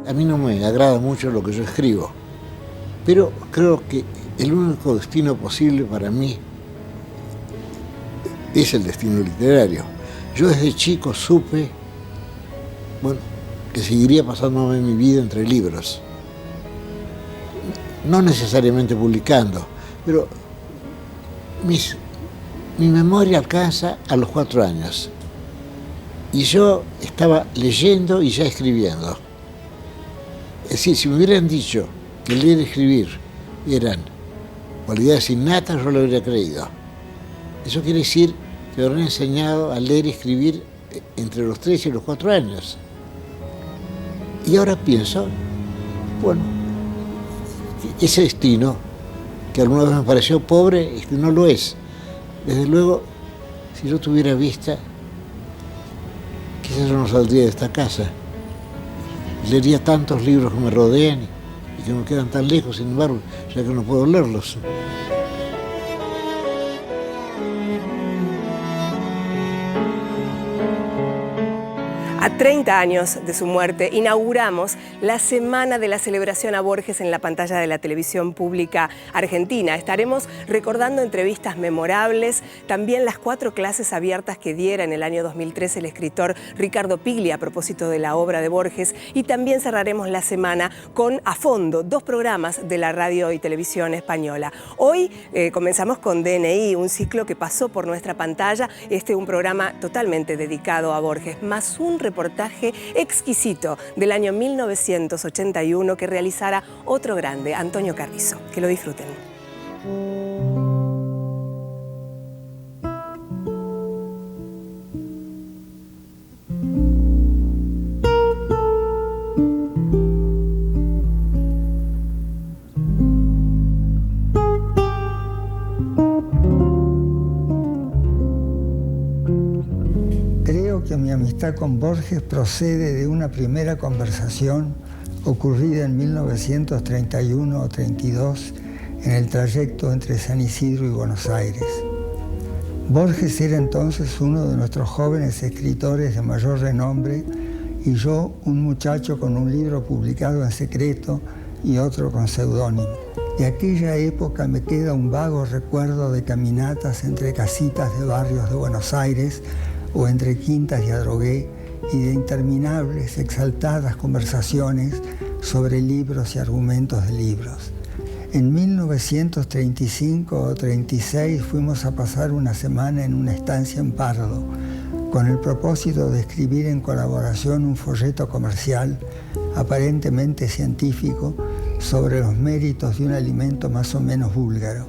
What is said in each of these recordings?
A mí no me agrada mucho lo que yo escribo, pero creo que el único destino posible para mí es el destino literario. Yo desde chico supe, bueno, que seguiría pasándome mi vida entre libros. No necesariamente publicando, pero mi memoria alcanza a los 4 años. Y yo estaba leyendo y ya escribiendo. Es decir, si me hubieran dicho que leer y escribir eran cualidades innatas, yo lo habría creído. Eso quiere decir que me habrán enseñado a leer y escribir entre los 3 y los 4 años. Y ahora pienso, bueno, ese destino, que alguna vez me pareció pobre, es que no lo es. Desde luego, si yo tuviera vista, quizás yo no saldría de esta casa. Leería tantos libros que me rodean y que me quedan tan lejos, sin embargo, ya que no puedo leerlos. A 30 años de su muerte, inauguramos la Semana de la Celebración a Borges en la pantalla de la televisión pública argentina. Estaremos recordando entrevistas memorables, también las 4 clases abiertas que diera en el año 2013 el escritor Ricardo Piglia a propósito de la obra de Borges, y también cerraremos la semana con A Fondo, 2 programas de la radio y televisión española. Hoy comenzamos con DNI, un ciclo que pasó por nuestra pantalla, un programa totalmente dedicado a Borges, más un reportaje exquisito del año 1981 que realizara otro grande, Antonio Carrizo. Que lo disfruten. Que mi amistad con Borges procede de una primera conversación ocurrida en 1931 o 32 en el trayecto entre San Isidro y Buenos Aires. Borges era entonces uno de nuestros jóvenes escritores de mayor renombre y yo un muchacho con un libro publicado en secreto y otro con seudónimo. De aquella época me queda un vago recuerdo de caminatas entre casitas de barrios de Buenos Aires o entre quintas y adrogué, y de interminables, exaltadas conversaciones sobre libros y argumentos de libros. En 1935 o 36 fuimos a pasar una semana en una estancia en Pardo, con el propósito de escribir en colaboración un folleto comercial, aparentemente científico, sobre los méritos de un alimento más o menos búlgaro.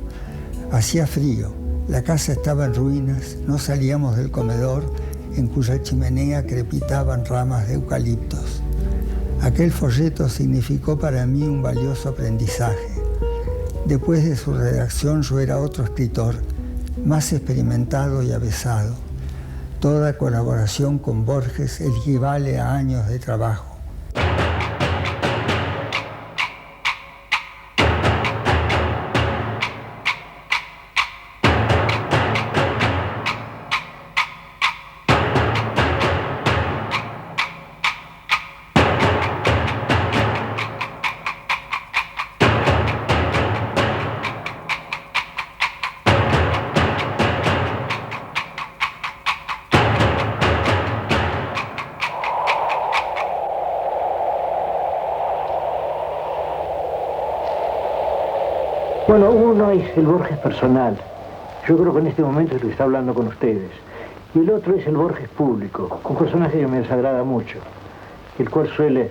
Hacía frío. La casa estaba en ruinas, no salíamos del comedor, en cuya chimenea crepitaban ramas de eucaliptos. Aquel folleto significó para mí un valioso aprendizaje. Después de su redacción yo era otro escritor, más experimentado y avesado. Toda colaboración con Borges equivale a años de trabajo. Bueno, uno es el Borges personal. Yo creo que en este momento es el que está hablando con ustedes. Y el otro es el Borges público, un personaje que me desagrada mucho, al cual suelen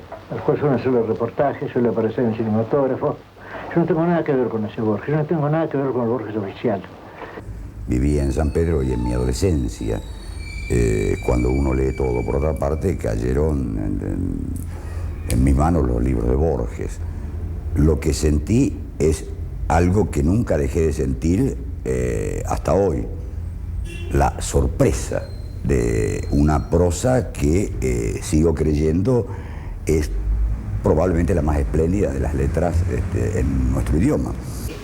hacer los reportajes, suele aparecer en el cinematógrafo. Yo no tengo nada que ver con ese Borges, yo no tengo nada que ver con el Borges oficial. Vivía en San Pedro y en mi adolescencia, cuando uno lee todo. Por otra parte, cayeron en mis manos los libros de Borges. Lo que sentí es algo que nunca dejé de sentir hasta hoy, la sorpresa de una prosa que sigo creyendo es probablemente la más espléndida de las letras en nuestro idioma.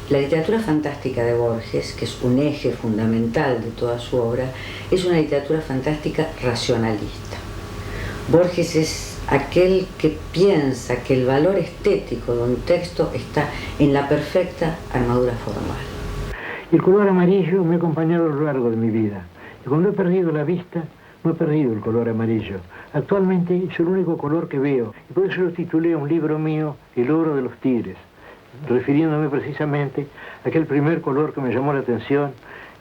La literatura fantástica de Borges, que es un eje fundamental de toda su obra, es una literatura fantástica racionalista. Borges es aquel que piensa que el valor estético de un texto está en la perfecta armadura formal. Y el color amarillo me ha acompañado a lo largo de mi vida. Y cuando he perdido la vista, no he perdido el color amarillo. Actualmente es el único color que veo. Y por eso lo titulé a un libro mío, El oro de los tigres, refiriéndome precisamente a aquel primer color que me llamó la atención,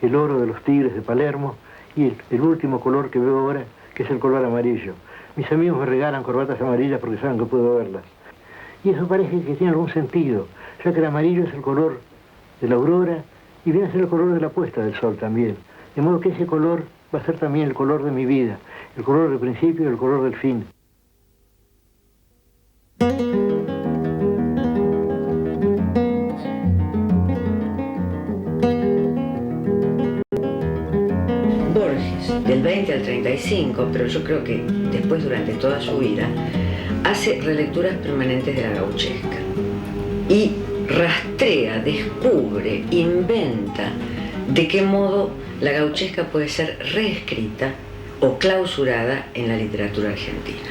el oro de los tigres de Palermo, y el último color que veo ahora, que es el color amarillo. Mis amigos me regalan corbatas amarillas porque saben que puedo verlas. Y eso parece que tiene algún sentido, ya que el amarillo es el color de la aurora y viene a ser el color de la puesta del sol también. De modo que ese color va a ser también el color de mi vida, el color del principio y el color del fin. Borges, del 20 al 35, pero yo creo que después durante toda su vida, hace relecturas permanentes de la gauchesca. Y rastrea, descubre, inventa de qué modo la gauchesca puede ser reescrita o clausurada en la literatura argentina.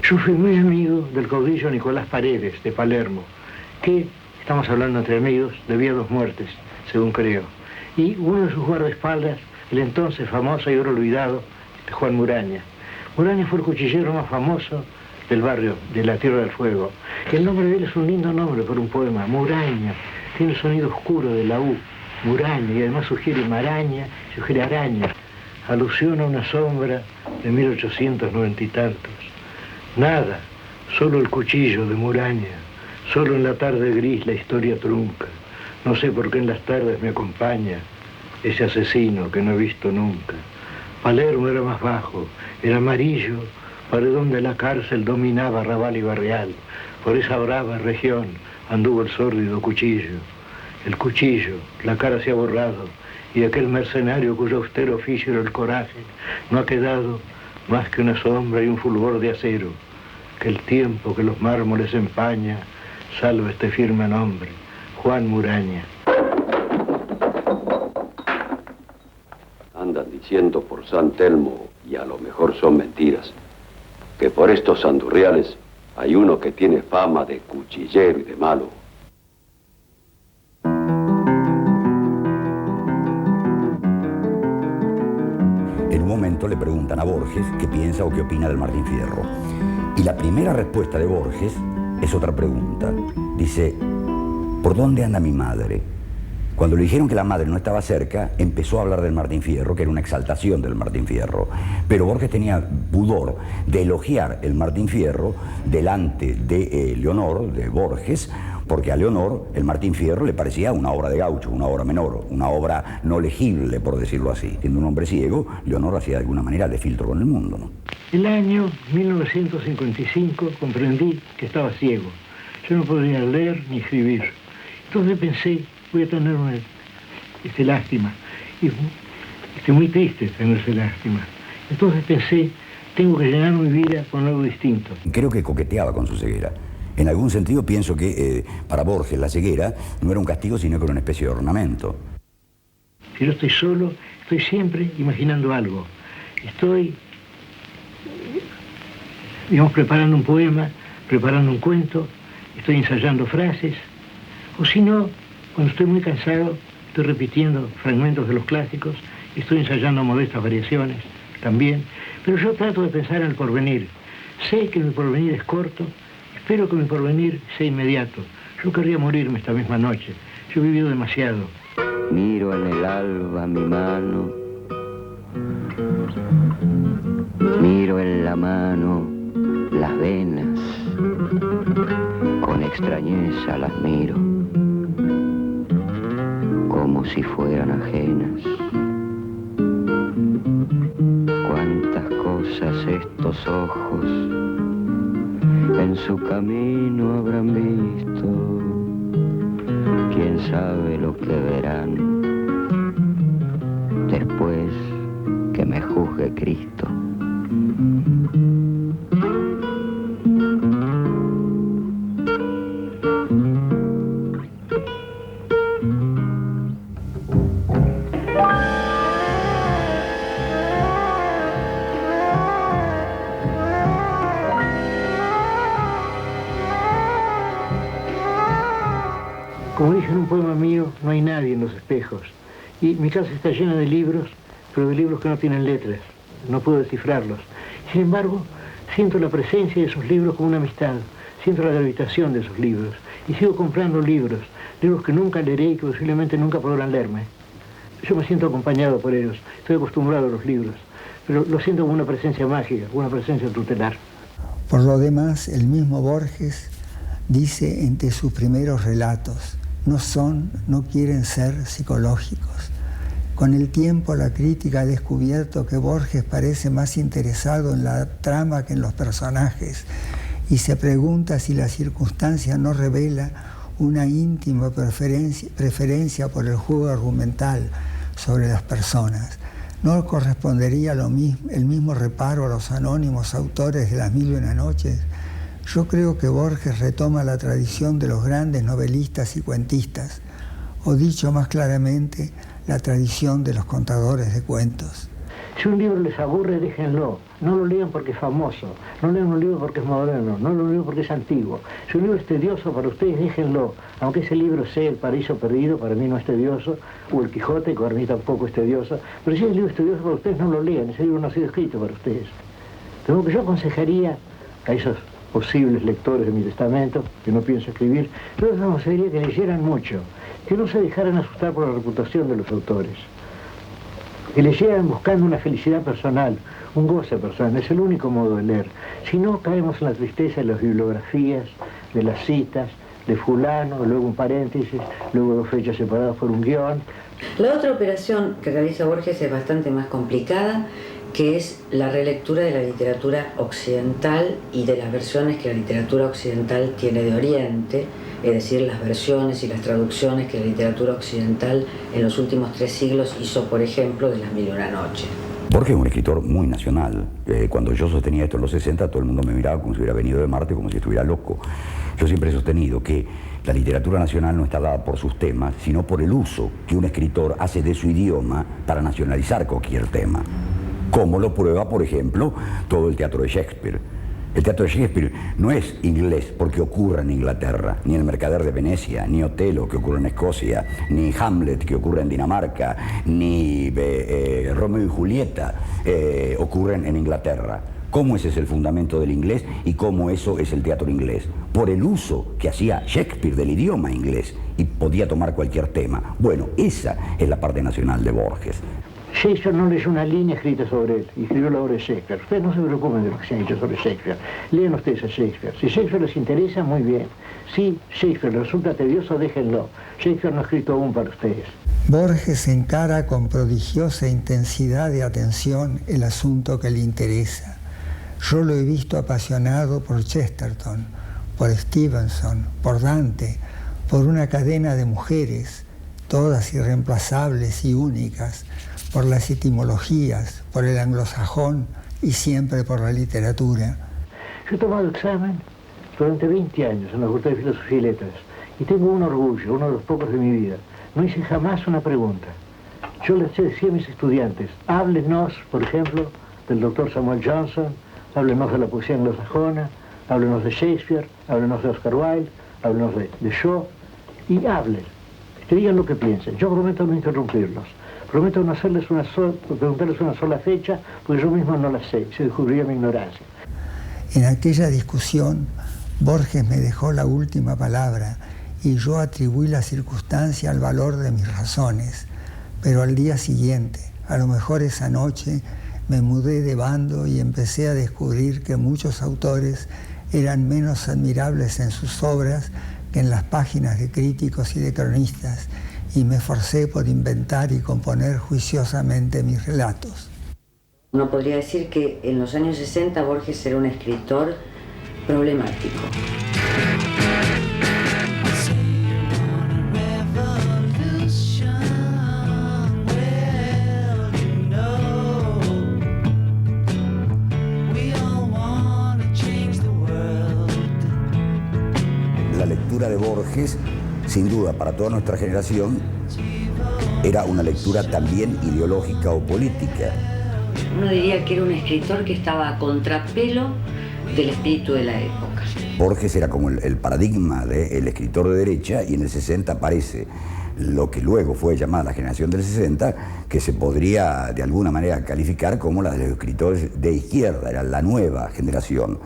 Yo fui muy amigo del caudillo Nicolás Paredes, de Palermo, que, estamos hablando entre amigos, debía 2 muertes, según creo. Y uno de sus guardaespaldas, el entonces famoso y ahora olvidado, Juan Muraña. Muraña fue el cuchillero más famoso del barrio, de la Tierra del Fuego. El nombre de él es un lindo nombre por un poema, Muraña. Tiene el sonido oscuro de la U, Muraña, y además sugiere maraña, sugiere araña. Alusión a una sombra de 1890 y tantos. Nada, solo el cuchillo de Muraña. Solo en la tarde gris la historia trunca. No sé por qué en las tardes me acompaña ese asesino que no he visto nunca. Palermo era más bajo, era amarillo, paredón de la cárcel dominaba Raval y Barrial. Por esa brava región anduvo el sórdido cuchillo. El cuchillo, la cara se ha borrado, y aquel mercenario cuyo austero oficio era el coraje, no ha quedado más que una sombra y un fulgor de acero. Que el tiempo que los mármoles empaña salve este firme nombre, Juan Muraña. Andan diciendo por San Telmo, y a lo mejor son mentiras, que por estos andurriales hay uno que tiene fama de cuchillero y de malo. En un momento le preguntan a Borges qué piensa o qué opina del Martín Fierro. Y la primera respuesta de Borges es otra pregunta. Dice, ¿por dónde anda mi madre? Cuando le dijeron que la madre no estaba cerca, empezó a hablar del Martín Fierro, que era una exaltación del Martín Fierro. Pero Borges tenía pudor de elogiar el Martín Fierro delante de Leonor, de Borges, porque a Leonor el Martín Fierro le parecía una obra de gaucho, una obra menor, una obra no legible, por decirlo así. Siendo un hombre ciego, Leonor hacía de alguna manera de filtro con el mundo, ¿no? El año 1955 comprendí que estaba ciego. Yo no podía leer ni escribir. Entonces pensé, voy a tener una lástima. Y estoy muy triste tenerse lástima. Entonces pensé, tengo que llenar mi vida con algo distinto. Creo que coqueteaba con su ceguera. En algún sentido pienso que para Borges la ceguera no era un castigo, sino que era una especie de ornamento. Si yo estoy solo, estoy siempre imaginando algo. Estoy, digamos, preparando un poema, preparando un cuento, estoy ensayando frases, o si no, cuando estoy muy cansado, estoy repitiendo fragmentos de los clásicos, estoy ensayando modestas variaciones también, pero yo trato de pensar en el porvenir. Sé que mi porvenir es corto, espero que mi porvenir sea inmediato. Yo querría morirme esta misma noche, yo he vivido demasiado. Miro en el alba mi mano, miro en la mano las venas, con extrañeza las miro, como si fueran ajenas. Cuántas cosas estos ojos en su camino habrán visto, quién sabe lo que verán después que me juzgue Cristo. en un poema mío no hay nadie en los espejos. Y mi casa está llena de libros, pero de libros que no tienen letras. No puedo descifrarlos. Sin embargo, siento la presencia de esos libros como una amistad. Siento la gravitación de esos libros. Y sigo comprando libros que nunca leeré y que posiblemente nunca podrán leerme. Yo me siento acompañado por ellos. Estoy acostumbrado a los libros. Pero lo siento como una presencia mágica, como una presencia tutelar. Por lo demás, el mismo Borges dice entre sus primeros relatos, no quieren ser psicológicos. Con el tiempo la crítica ha descubierto que Borges parece más interesado en la trama que en los personajes y se pregunta si la circunstancia no revela una íntima preferencia por el juego argumental sobre las personas. ¿No correspondería el mismo reparo a los anónimos autores de Las Mil y una Noches? Yo creo que Borges retoma la tradición de los grandes novelistas y cuentistas, o dicho más claramente, la tradición de los contadores de cuentos. Si un libro les aburre, déjenlo. No lo lean porque es famoso, no lean un libro porque es moderno, no lo lean porque es antiguo. Si un libro es tedioso para ustedes, déjenlo. Aunque ese libro sea El Paraíso Perdido, para mí no es tedioso, o El Quijote, que para mí tampoco es tedioso. Pero si el libro es tedioso para ustedes, no lo lean. Ese libro no ha sido escrito para ustedes. Pero lo que yo aconsejaría a esos posibles lectores de mi testamento, que no pienso escribir, yo les aconsejaría que leyeran mucho, que no se dejaran asustar por la reputación de los autores, que leyeran buscando una felicidad personal, un goce personal. Es el único modo de leer. Si no, caemos en la tristeza de las bibliografías, de las citas, de fulano, luego un paréntesis, luego dos fechas separadas por un guión. La otra operación que realiza Borges es bastante más complicada, que es la relectura de la literatura occidental y de las versiones que la literatura occidental tiene de Oriente, es decir, las versiones y las traducciones que la literatura occidental en los últimos 3 siglos hizo, por ejemplo, de Las Mil y una Noches. Borges es un escritor muy nacional. Cuando yo sostenía esto en los 60, todo el mundo me miraba como si hubiera venido de Marte, como si estuviera loco. Yo siempre he sostenido que la literatura nacional no está dada por sus temas, sino por el uso que un escritor hace de su idioma para nacionalizar cualquier tema. Como lo prueba, por ejemplo, todo el teatro de Shakespeare. El teatro de Shakespeare no es inglés porque ocurre en Inglaterra, ni El Mercader de Venecia, ni Otelo, que ocurre en Escocia, ni Hamlet, que ocurre en Dinamarca, ni Romeo y Julieta ocurren en Inglaterra. ¿Cómo ese es el fundamento del inglés y cómo eso es el teatro inglés? Por el uso que hacía Shakespeare del idioma inglés y podía tomar cualquier tema. Bueno, esa es la parte nacional de Borges. Shakespeare no leyó una línea escrita sobre él, y escribió la obra de Shakespeare. Ustedes no se preocupen de lo que se ha hecho sobre Shakespeare. Lean ustedes a Shakespeare. Si Shakespeare les interesa, muy bien. Si Shakespeare les resulta tedioso, déjenlo. Shakespeare no ha escrito aún para ustedes. Borges encara con prodigiosa intensidad de atención el asunto que le interesa. Yo lo he visto apasionado por Chesterton, por Stevenson, por Dante, por una cadena de mujeres, todas irreemplazables y únicas, por las etimologías, por el anglosajón y siempre por la literatura. Yo he tomado examen durante 20 años en la Facultad de Filosofía y Letras y tengo un orgullo, uno de los pocos de mi vida. No hice jamás una pregunta. Yo les decía a mis estudiantes, háblenos, por ejemplo, del doctor Samuel Johnson, háblenos de la poesía anglosajona, háblenos de Shakespeare, háblenos de Oscar Wilde, háblenos de Shaw, y hablen, que digan lo que piensen. Yo prometo no interrumpirlos. Prometo no preguntarles una sola fecha, porque yo mismo no la sé, se descubriría mi ignorancia. En aquella discusión, Borges me dejó la última palabra y yo atribuí la circunstancia al valor de mis razones. Pero al día siguiente, a lo mejor esa noche, me mudé de bando y empecé a descubrir que muchos autores eran menos admirables en sus obras que en las páginas de críticos y de cronistas, y me esforcé por inventar y componer juiciosamente mis relatos. Uno podría decir que en los años 60 Borges era un escritor problemático. La lectura de Borges, sin duda, para toda nuestra generación, era una lectura también ideológica o política. Uno diría que era un escritor que estaba a contrapelo del espíritu de la época. Borges era como el paradigma del escritor de derecha, y en el 60 aparece lo que luego fue llamada la generación del 60, que se podría de alguna manera calificar como la de los escritores de izquierda, era la nueva generación.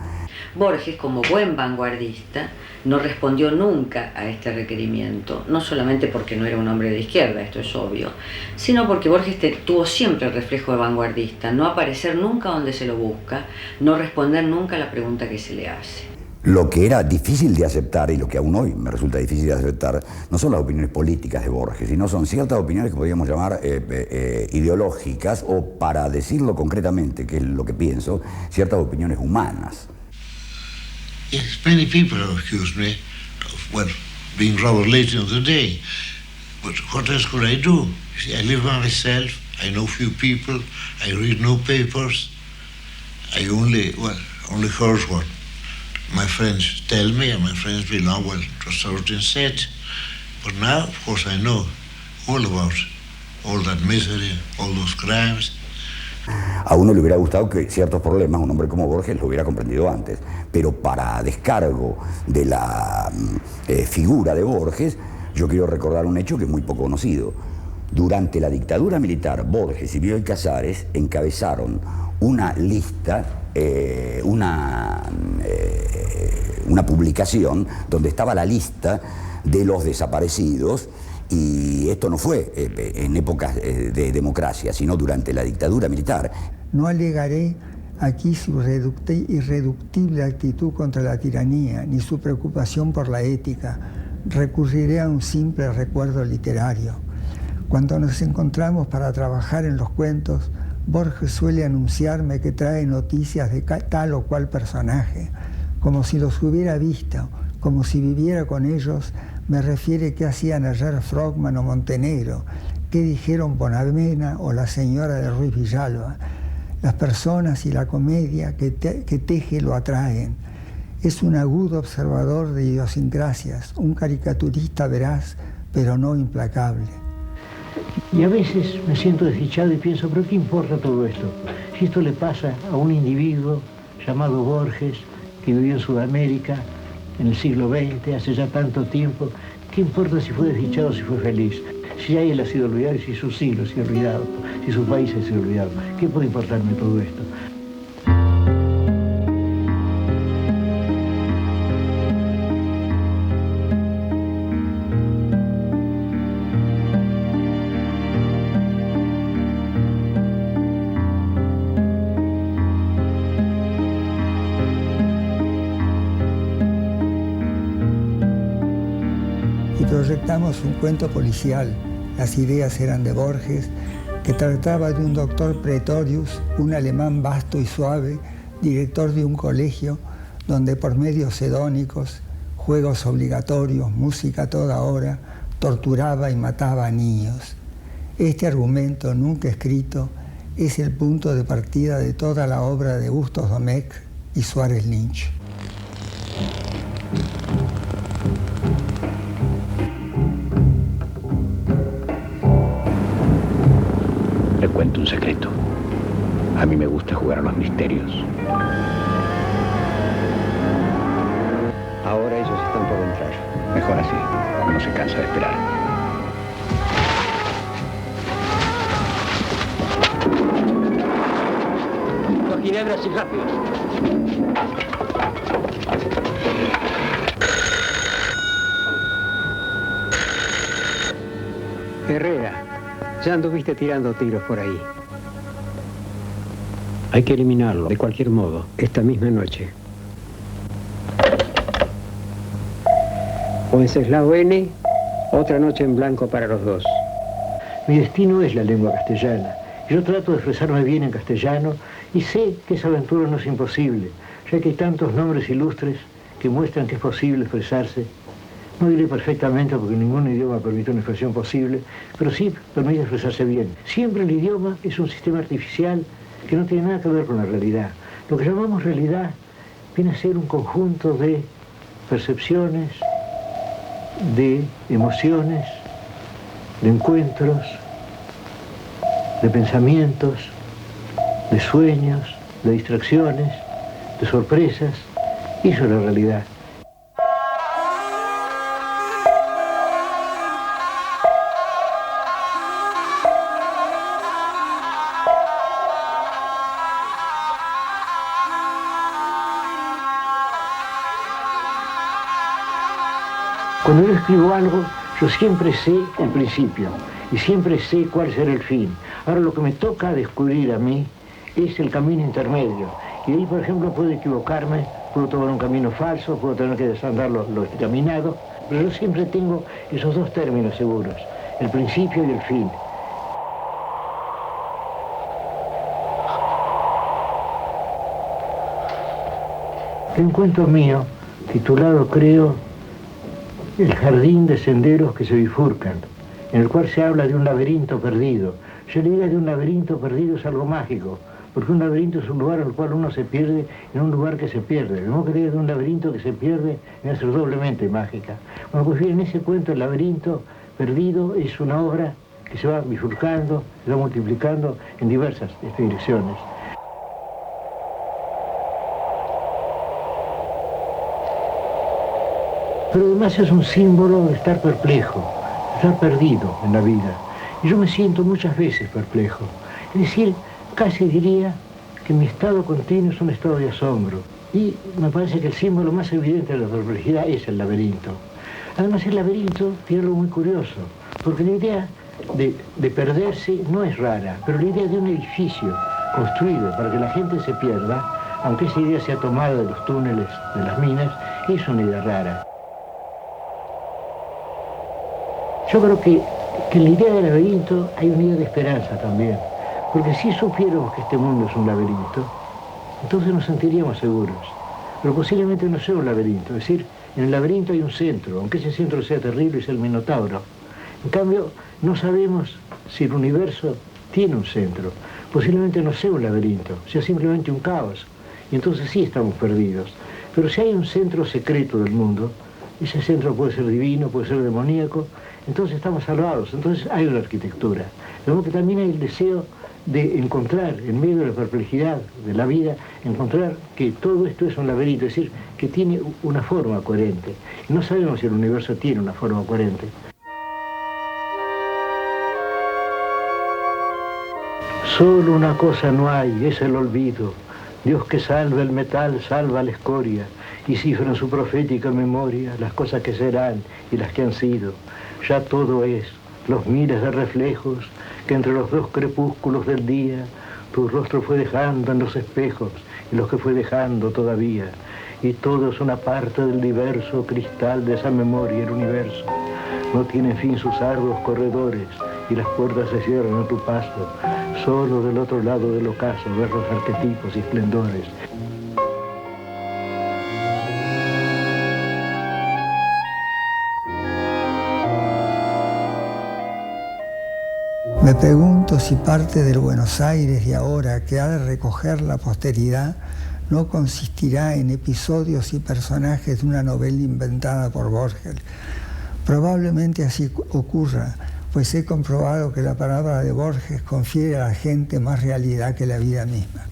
Borges, como buen vanguardista, no respondió nunca a este requerimiento, no solamente porque no era un hombre de izquierda, esto es obvio, sino porque Borges tuvo siempre el reflejo de vanguardista, no aparecer nunca donde se lo busca, no responder nunca a la pregunta que se le hace. Lo que era difícil de aceptar, y lo que aún hoy me resulta difícil de aceptar, no son las opiniones políticas de Borges, sino son ciertas opiniones que podríamos llamar ideológicas, o, para decirlo concretamente, que es lo que pienso, ciertas opiniones humanas. Yes, many people have accused me of, well, being rather late in the day. But what else could I do? You see, I live by myself, I know few people, I read no papers. I only heard what my friends tell me, and my friends belong, well, to a certain set. But now, of course, I know all about all that misery, all those crimes. A uno le hubiera gustado que ciertos problemas un hombre como Borges lo hubiera comprendido antes, pero para descargo de la figura de Borges, yo quiero recordar un hecho que es muy poco conocido. Durante la dictadura militar, Borges y Bioy Casares encabezaron una lista, una publicación donde estaba la lista de los desaparecidos. Y esto no fue en épocas de democracia, sino durante la dictadura militar. No alegaré aquí su irreductible actitud contra la tiranía, ni su preocupación por la ética. Recurriré a un simple recuerdo literario. Cuando nos encontramos para trabajar en los cuentos, Borges suele anunciarme que trae noticias de tal o cual personaje, como si los hubiera visto, como si viviera con ellos. Me refiere qué hacían ayer Frogman o Montenegro, qué dijeron Bonavena o la señora de Ruiz Villalba. Las personas y la comedia que teje lo atraen. Es un agudo observador de idiosincrasias, un caricaturista veraz, pero no implacable. Y a veces me siento desdichado y pienso, ¿pero qué importa todo esto? Si esto le pasa a un individuo llamado Borges, que vivió en Sudamérica, en el siglo XX, hace ya tanto tiempo, ¿qué importa si fue desdichado o si fue feliz? Si a él ha sido olvidado y si su siglo ha sido olvidado, si su país ha sido olvidado, ¿qué puede importarme todo esto? Proyectamos un cuento policial. Las ideas eran de Borges, que trataba de un doctor Pretorius, un alemán vasto y suave, director de un colegio, donde por medios hedónicos, juegos obligatorios, música a toda hora, torturaba y mataba a niños. Este argumento, nunca escrito, es el punto de partida de toda la obra de Bustos Domecq y Suárez Lynch. Le cuento un secreto. A mí me gusta jugar a los misterios. Ahora ellos están por entrar. Mejor así. Uno se cansa de esperar. Dos ginebras y rápido. Herrera. Ya anduviste tirando tiros por ahí. Hay que eliminarlo, de cualquier modo, esta misma noche. Wenceslao N., otra noche en blanco para los dos. Mi destino es la lengua castellana. Yo trato de expresarme bien en castellano y sé que esa aventura no es imposible, ya que hay tantos nombres ilustres que muestran que es posible expresarse. No diré perfectamente porque ningún idioma permite una expresión posible, pero sí permite expresarse bien. Siempre el idioma es un sistema artificial que no tiene nada que ver con la realidad. Lo que llamamos realidad viene a ser un conjunto de percepciones, de emociones, de encuentros, de pensamientos, de sueños, de distracciones, de sorpresas. Eso es la realidad. Cuando yo escribo algo, yo siempre sé el principio y siempre sé cuál será el fin. Ahora lo que me toca descubrir a mí es el camino intermedio. Y ahí, por ejemplo, puedo equivocarme, puedo tomar un camino falso, puedo tener que desandar lo caminado, pero yo siempre tengo esos dos términos seguros, el principio y el fin. Hay un cuento mío, titulado, creo, El jardín de senderos que se bifurcan, en el cual se habla de un laberinto perdido. Yo la idea de un laberinto perdido es algo mágico, porque un laberinto es un lugar al cual uno se pierde en un lugar que se pierde. No que la idea de un laberinto que se pierde debe ser doblemente mágica. Bueno, pues bien, en ese cuento el laberinto perdido es una obra que se va bifurcando, se va multiplicando en diversas direcciones. Pero además es un símbolo de estar perplejo, de estar perdido en la vida. Y yo me siento muchas veces perplejo. Es decir, casi diría que mi estado continuo es un estado de asombro. Y me parece que el símbolo más evidente de la perplejidad es el laberinto. Además el laberinto tiene algo muy curioso, porque la idea de perderse no es rara, pero la idea de un edificio construido para que la gente se pierda, aunque esa idea sea tomada de los túneles, de las minas, es una idea rara. Yo creo que en la idea del laberinto hay una idea de esperanza también, porque si supiéramos que este mundo es un laberinto, entonces nos sentiríamos seguros, pero posiblemente no sea un laberinto, es decir, en el laberinto hay un centro, aunque ese centro sea terrible, es el Minotauro. En cambio, no sabemos si el universo tiene un centro, posiblemente no sea un laberinto, sea simplemente un caos, y entonces sí estamos perdidos. Pero si hay un centro secreto del mundo, ese centro puede ser divino, puede ser demoníaco, entonces estamos salvados, entonces hay una arquitectura. De modo que también hay el deseo de encontrar, en medio de la perplejidad de la vida, encontrar que todo esto es un laberinto, es decir, que tiene una forma coherente. Y no sabemos si el universo tiene una forma coherente. Solo una cosa no hay, es el olvido. Dios que salva el metal, salva la escoria, y cifra en su profética memoria las cosas que serán y las que han sido. Ya todo es, los miles de reflejos que entre los dos crepúsculos del día tu rostro fue dejando en los espejos y los que fue dejando todavía. Y todo es una parte del diverso cristal de esa memoria, el universo. No tienen fin sus arduos corredores y las puertas se cierran a tu paso. Solo del otro lado del ocaso ves los arquetipos y esplendores. Me pregunto si parte del Buenos Aires de ahora que ha de recoger la posteridad no consistirá en episodios y personajes de una novela inventada por Borges. Probablemente así ocurra, pues he comprobado que la palabra de Borges confiere a la gente más realidad que la vida misma.